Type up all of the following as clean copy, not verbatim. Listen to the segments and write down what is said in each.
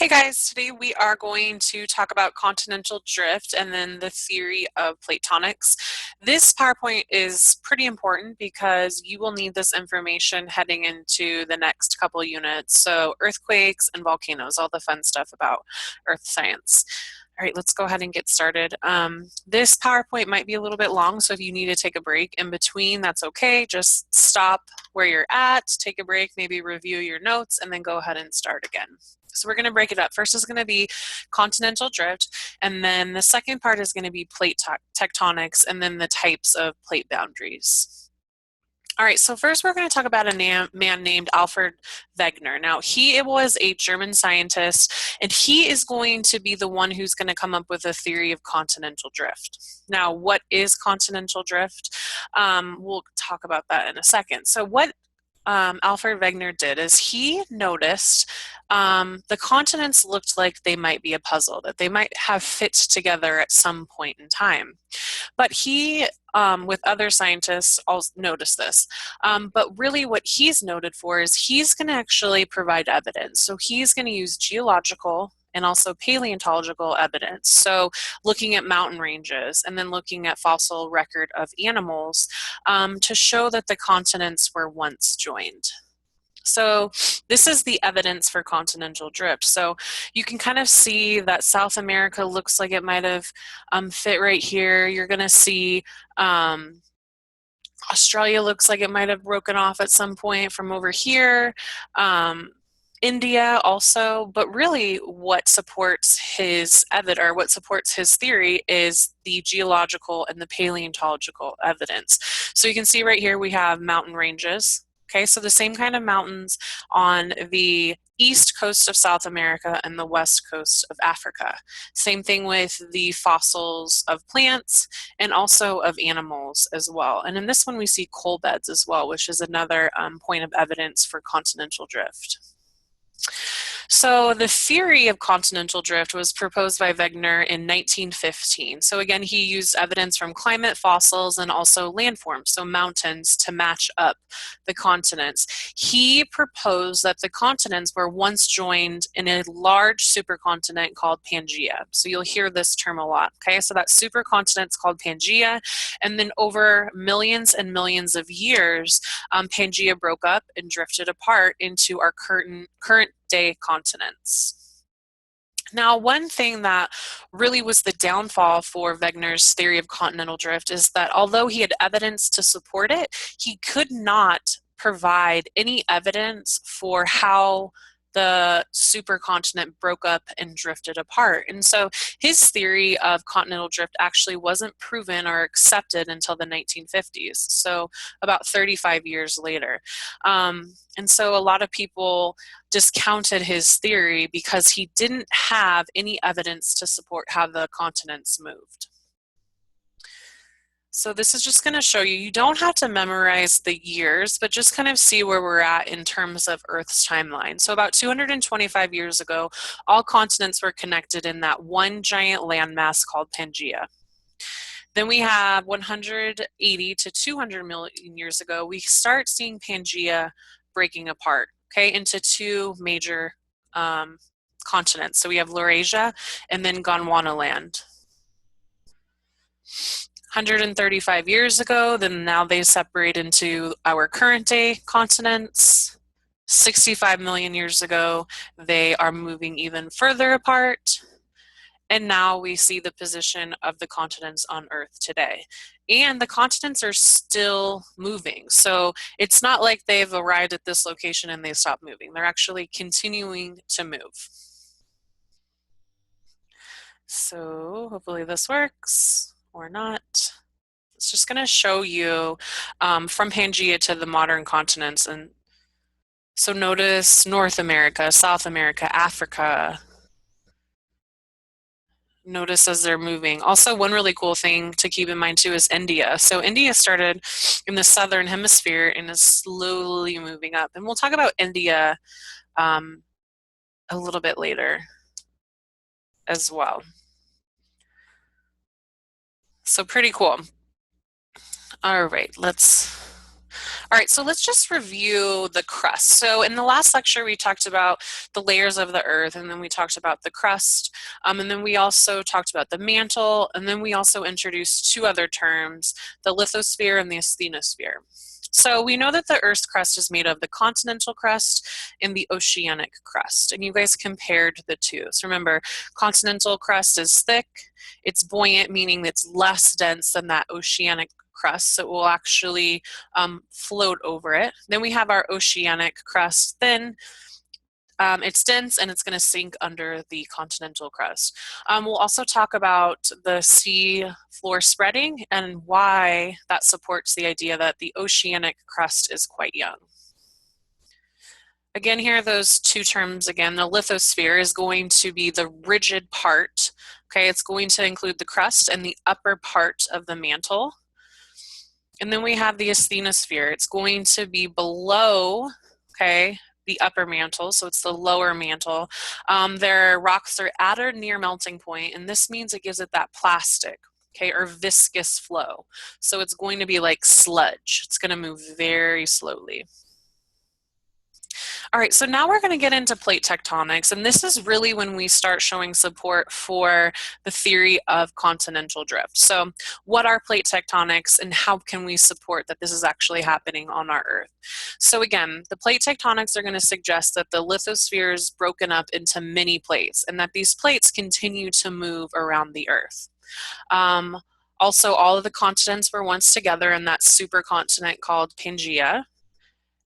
Hey guys, today we are going to talk about continental drift and then the theory of plate tectonics. This PowerPoint is pretty important because you will need this information heading into the next couple units. So earthquakes and volcanoes, all the fun stuff about earth science. All right, let's go ahead and get started. This PowerPoint might be a little bit long, so if you need to take a break in between, that's okay. Just stop where you're at, take a break, maybe review your notes, and then go ahead and start again. So we're going to break it up. First is going to be continental drift, and then the second part is going to be plate tectonics, and then the types of plate boundaries. All right, so first we're going to talk about a man named Alfred Wegener. Now, he was a German scientist, and he is going to be the one who's going to come up with a theory of continental drift. Now, what is continental drift? We'll talk about that in a second. So what Alfred Wegener did is he noticed the continents looked like they might be a puzzle, that they might have fit together at some point in time. But he, with other scientists, also noticed this. But really what he's noted for is he's going to actually provide evidence. So he's going to use geological and also paleontological evidence. So looking at mountain ranges and then looking at fossil record of animals to show that the continents were once joined. So this is the evidence for continental drift. So you can kind of see that South America looks like it might have fit right here. You're going to see Australia looks like it might have broken off at some point from over here. India also, but really what supports his what supports his theory is the geological and the paleontological evidence. So you can see right here we have mountain ranges. Okay, so the same kind of mountains on the east coast of South America and the west coast of Africa. Same thing with the fossils of plants and also of animals as well. And in this one we see coal beds as well, which is another point of evidence for continental drift. So the theory of continental drift was proposed by Wegener in 1915. So again, he used evidence from climate, fossils, and also landforms, so mountains, to match up the continents. He proposed that the continents were once joined in a large supercontinent called Pangaea. So you'll hear this term a lot, okay? So that supercontinent's called Pangaea, and then over millions and millions of years, Pangaea broke up and drifted apart into our current day continents. Now, one thing that really was the downfall for Wegener's theory of continental drift is that although he had evidence to support it, he could not provide any evidence for how the supercontinent broke up and drifted apart. And so his theory of continental drift actually wasn't proven or accepted until the 1950s, so about 35 years later. And so a lot of people discounted his theory because he didn't have any evidence to support how the continents moved. So this is just going to show you, you don't have to memorize the years, but just kind of see where we're at in terms of Earth's timeline. So about 225 years ago, all continents were connected in that one giant landmass called Pangaea. Then we have 180 to 200 million years ago, we start seeing Pangaea breaking apart, okay, into two major continents. So we have Laurasia and then Gondwanaland. 135 years ago, then now they separate into our current day continents. 65 million years ago, they are moving even further apart. And now we see the position of the continents on Earth today. And the continents are still moving. So it's not like they've arrived at this location and they stop moving. They're actually continuing to move. So hopefully this works or not. It's just going to show you from Pangaea to the modern continents. And so notice North America, South America, Africa. Notice as they're moving. Also, one really cool thing to keep in mind too is India. So India started in the southern hemisphere and is slowly moving up. And we'll talk about India a little bit later as well. So pretty cool. All right, All right, so let's just review the crust. So in the last lecture, we talked about the layers of the earth, and then we talked about the crust, and then we also talked about the mantle, and then we also introduced two other terms, the lithosphere and the asthenosphere. So we know that the Earth's crust is made of the continental crust and the oceanic crust, and you guys compared the two. So remember, continental crust is thick, it's buoyant, meaning it's less dense than that oceanic crust, so it will actually float over it. Then we have our oceanic crust, thin, it's dense, and it's going to sink under the continental crust. We'll also talk about the sea floor spreading and why that supports the idea that the oceanic crust is quite young. Again, here are those two terms again. The lithosphere is going to be the rigid part. Okay, it's going to include the crust and the upper part of the mantle. And then we have the asthenosphere. It's going to be below, okay, the upper mantle, so it's the lower mantle. Their rocks are at or near melting point, and this means it gives it that plastic, okay, or viscous flow. So it's going to be like sludge. It's going to move very slowly. All right, so now we're going to get into plate tectonics, and this is really when we start showing support for the theory of continental drift. So what are plate tectonics and how can we support that this is actually happening on our Earth? So again, the plate tectonics are going to suggest that the lithosphere is broken up into many plates and that these plates continue to move around the Earth. Also, all of the continents were once together in that supercontinent called Pangaea.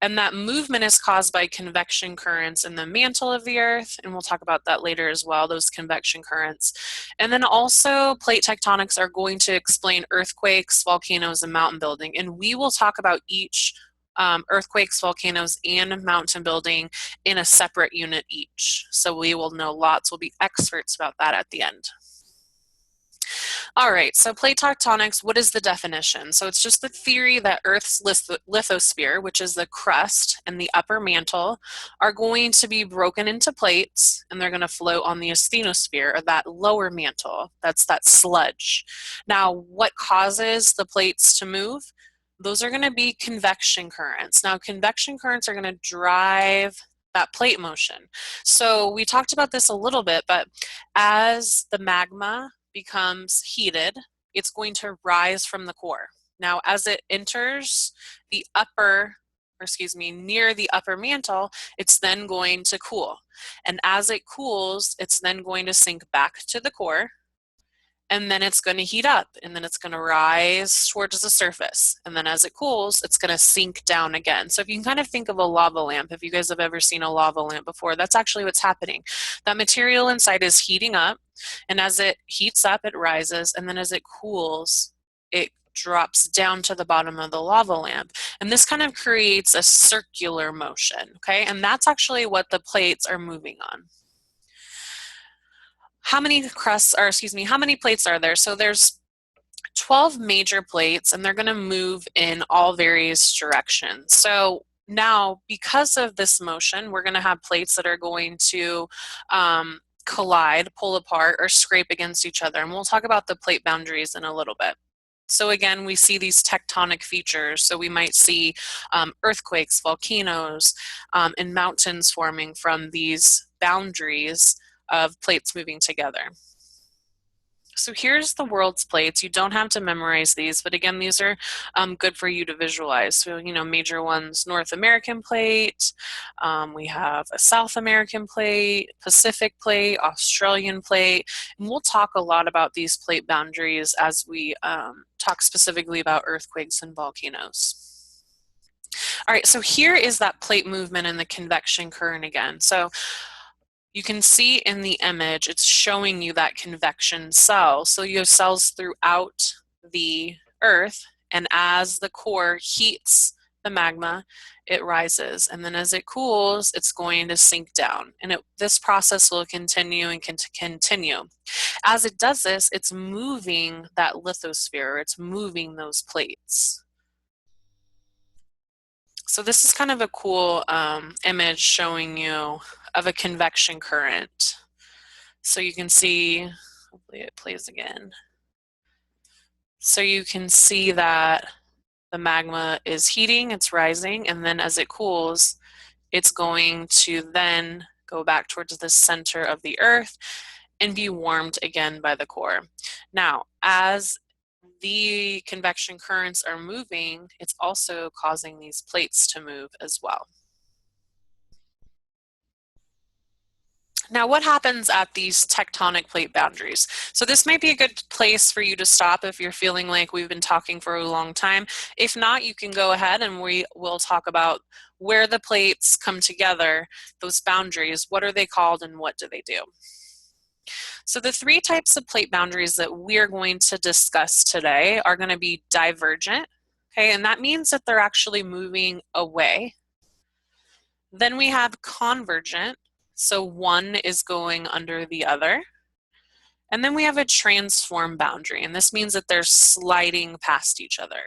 And that movement is caused by convection currents in the mantle of the Earth, and we'll talk about that later as well, those convection currents. And then also, plate tectonics are going to explain earthquakes, volcanoes, and mountain building, and we will talk about each earthquakes, volcanoes, and mountain building in a separate unit each. So we will know lots, we'll be experts about that at the end. All right, so plate tectonics, what is the definition? So it's just the theory that Earth's lithosphere, which is the crust and the upper mantle, are going to be broken into plates and they're going to float on the asthenosphere, or that lower mantle. That's that sludge. Now, what causes the plates to move? Those are going to be convection currents. Now, convection currents are going to drive that plate motion. So we talked about this a little bit, but as the magma becomes heated, it's going to rise from the core. Now, as it enters the near the upper mantle, it's then going to cool. And as it cools, it's then going to sink back to the core, and then it's going to heat up, and then it's going to rise towards the surface. And then as it cools, it's going to sink down again. So if you can kind of think of a lava lamp, if you guys have ever seen a lava lamp before, that's actually what's happening. That material inside is heating up, and as it heats up, it rises, and then as it cools, it drops down to the bottom of the lava lamp. And this kind of creates a circular motion, okay? And that's actually what the plates are moving on. How many plates are there? So there's 12 major plates, and they're going to move in all various directions. So now, because of this motion, we're going to have plates that are going to collide, pull apart, or scrape against each other. And we'll talk about the plate boundaries in a little bit. So again, we see these tectonic features. So we might see earthquakes, volcanoes, and mountains forming from these boundaries of plates moving together. So here's the world's plates. You don't have to memorize these, but again, these are good for you to visualize. So, major ones, North American plate, we have a South American plate, Pacific plate, Australian plate, and we'll talk a lot about these plate boundaries as we talk specifically about earthquakes and volcanoes. All right, so here is that plate movement and the convection current again. So you can see in the image, it's showing you that convection cell. So you have cells throughout the Earth, and as the core heats the magma, it rises. And then as it cools, it's going to sink down. And this process will continue and continue. As it does this, it's moving that lithosphere, it's moving those plates. So this is kind of a cool image showing you of a convection current. So you can see, hopefully it plays again. So you can see that The magma is heating, it's rising, and then as it cools, it's going to then go back towards the center of the Earth and be warmed again by the core. Now, as the convection currents are moving, it's also causing these plates to move as well. Now, what happens at these tectonic plate boundaries? So this might be a good place for you to stop if you're feeling like we've been talking for a long time. If not, you can go ahead and we will talk about where the plates come together, those boundaries, what are they called and what do they do? So the three types of plate boundaries that we're going to discuss today are going to be divergent, okay, and that means that they're actually moving away. Then we have convergent, so one is going under the other. And then we have a transform boundary, and this means that they're sliding past each other.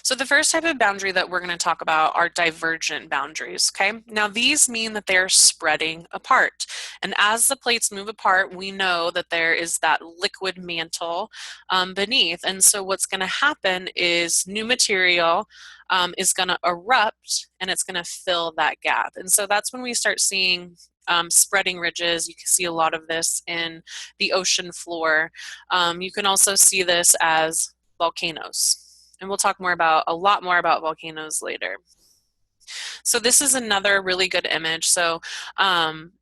So the first type of boundary that we're going to talk about are divergent boundaries, okay? Now these mean that they're spreading apart. And as the plates move apart, we know that there is that liquid mantle beneath. And so what's going to happen is new material is going to erupt and it's going to fill that gap. And so that's when we start seeing spreading ridges. You can see a lot of this in the ocean floor. You can also see this as volcanoes. And we'll talk a lot more about volcanoes later. So this is another really good image. So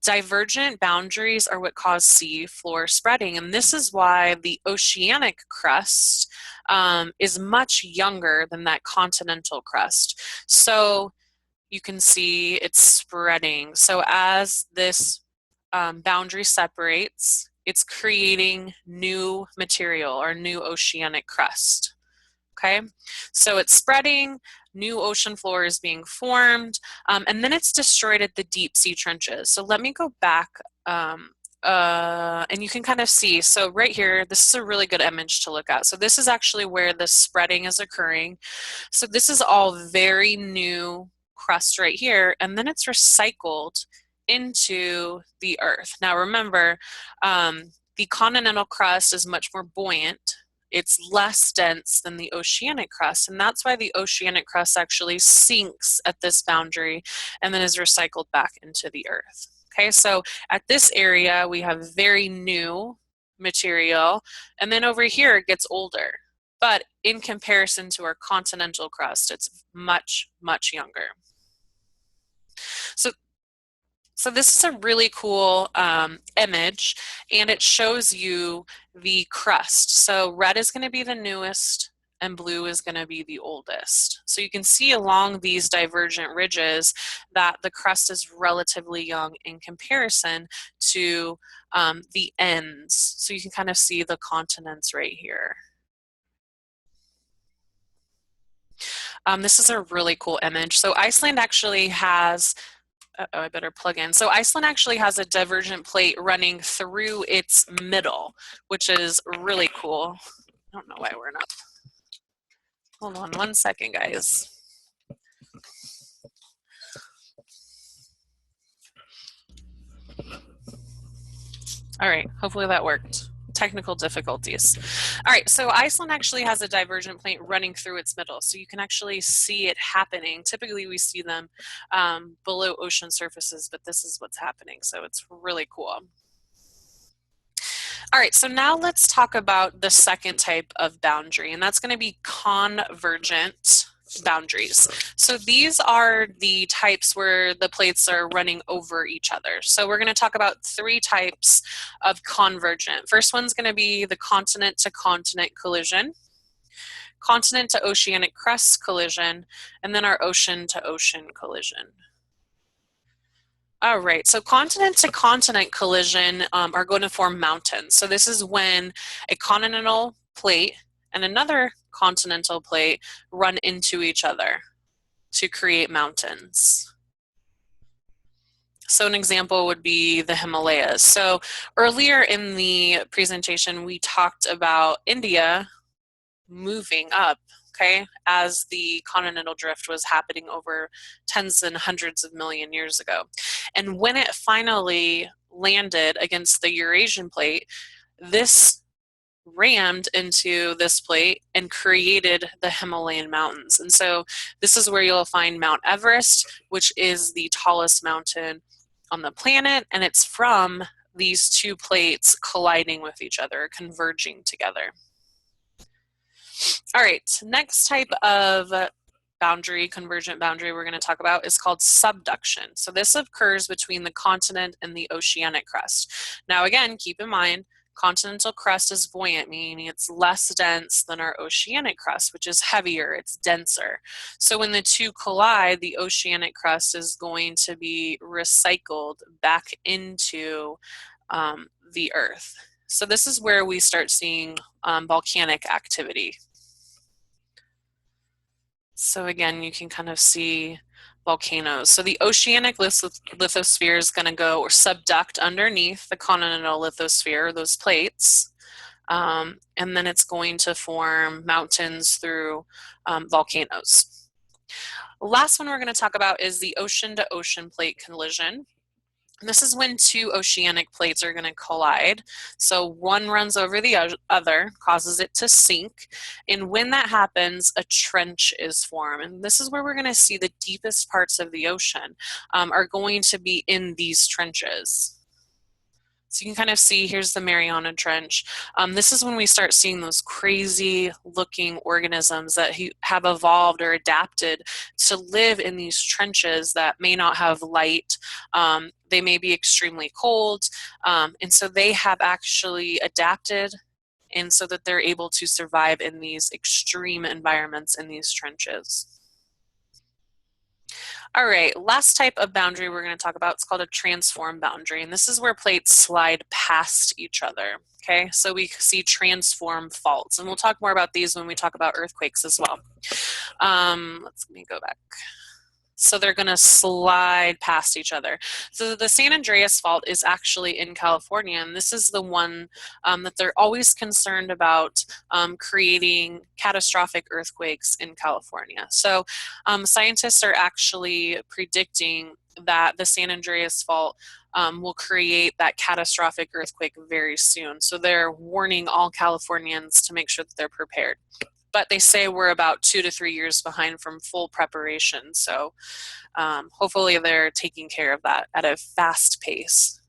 divergent boundaries are what cause sea floor spreading. And this is why the oceanic crust is much younger than that continental crust. So you can see it's spreading. So as this boundary separates, it's creating new material or new oceanic crust. Okay, so it's spreading, new ocean floor is being formed, and then it's destroyed at the deep sea trenches. So let me go back, and you can kind of see, so right here, this is a really good image to look at. So this is actually where the spreading is occurring. So this is all very new crust right here, and then it's recycled into the Earth. Now remember, the continental crust is much more buoyant. It's less dense than the oceanic crust, and that's why the oceanic crust actually sinks at this boundary and then is recycled back into the Earth. Okay, so at this area we have very new material, and then over here it gets older. But in comparison to our continental crust, it's much, much younger. So this is a really cool image, and it shows you the crust. So red is going to be the newest, and blue is going to be the oldest. So you can see along these divergent ridges that the crust is relatively young in comparison to the ends. So you can kind of see the continents right here. This is a really cool image. So Iceland actually has I better plug in. So Iceland actually has a divergent plate running through its middle, which is really cool. I don't know why we're not. Hold on 1 second, guys. All right, hopefully that worked. Technical difficulties. All right, so Iceland actually has a divergent plate running through its middle, so you can actually see it happening. Typically we see them below ocean surfaces, but this is what's happening, so it's really cool. All right, so now let's talk about the second type of boundary, and that's going to be convergent boundaries. So these are the types where the plates are running over each other. So we're going to talk about three types of convergent. First one's going to be the continent to continent collision, continent to oceanic crust collision, and then our ocean to ocean collision. All right, so continent to continent collision are going to form mountains. So this is when a continental plate and another continental plate run into each other to create mountains. So an example would be the Himalayas. So earlier in the presentation, we talked about India moving up, okay, as the continental drift was happening over tens and hundreds of million years ago. And when it finally landed against the Eurasian plate, this rammed into this plate and created the Himalayan mountains. And so this is where you'll find Mount Everest, which is the tallest mountain on the planet, and it's from these two plates colliding with each other, converging together. All right, next type of boundary, convergent boundary we're going to talk about is called subduction. So this occurs between the continent and the oceanic crust. Now again, keep in mind, continental crust is buoyant, meaning it's less dense than our oceanic crust, which is heavier, it's denser. So when the two collide, the oceanic crust is going to be recycled back into the Earth. So this is where we start seeing volcanic activity. So again, you can kind of see volcanoes. So the oceanic lithosphere is going to go or subduct underneath the continental lithosphere, those plates, and then it's going to form mountains through volcanoes. The last one we're going to talk about is the ocean-to-ocean plate collision. And this is when two oceanic plates are going to collide. So one runs over the other, causes it to sink. And when that happens, a trench is formed. And this is where we're going to see the deepest parts of the ocean are going to be in these trenches. So you can kind of see, here's the Mariana Trench. This is when we start seeing those crazy looking organisms that have evolved or adapted to live in these trenches that may not have light. They may be extremely cold. And so they have actually adapted and so that they're able to survive in these extreme environments in these trenches. All right, last type of boundary we're going to talk about is called a transform boundary, and this is where plates slide past each other. Okay, so we see transform faults, and we'll talk more about these when we talk about earthquakes as well. Let me go back. So they're going to slide past each other. So the San Andreas Fault is actually in California, and this is the one that they're always concerned about creating catastrophic earthquakes in California. So scientists are actually predicting that the San Andreas Fault will create that catastrophic earthquake very soon. So they're warning all Californians to make sure that they're prepared. But they say we're about 2 to 3 years behind from full preparation. So hopefully they're taking care of that at a fast pace.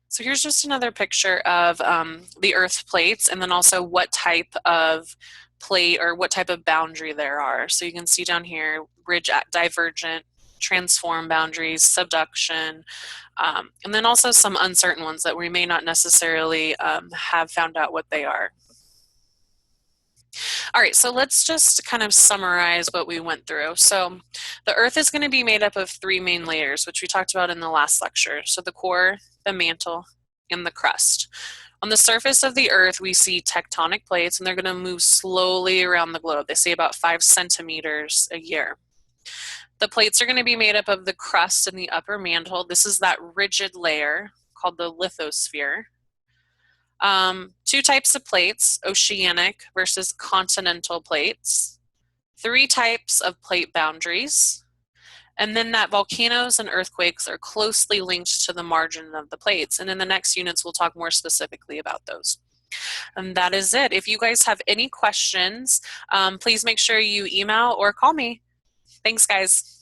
So here's just another picture of the Earth plates and then also what type of plate or what type of boundary there are. So you can see down here, ridge divergent, transform boundaries, subduction, and then also some uncertain ones that we may not necessarily have found out what they are. All right, so let's just kind of summarize what we went through. So the Earth is going to be made up of 3 main layers, which we talked about in the last lecture. So the core, the mantle, and the crust. On the surface of the Earth, we see tectonic plates, and they're going to move slowly around the globe. They say about 5 centimeters a year. The plates are going to be made up of the crust and the upper mantle. This is that rigid layer called the lithosphere. 2 types of plates, oceanic versus continental plates, 3 types of plate boundaries, and then that volcanoes and earthquakes are closely linked to the margin of the plates. And in the next units, we'll talk more specifically about those. And that is it. If you guys have any questions, please make sure you email or call me. Thanks, guys.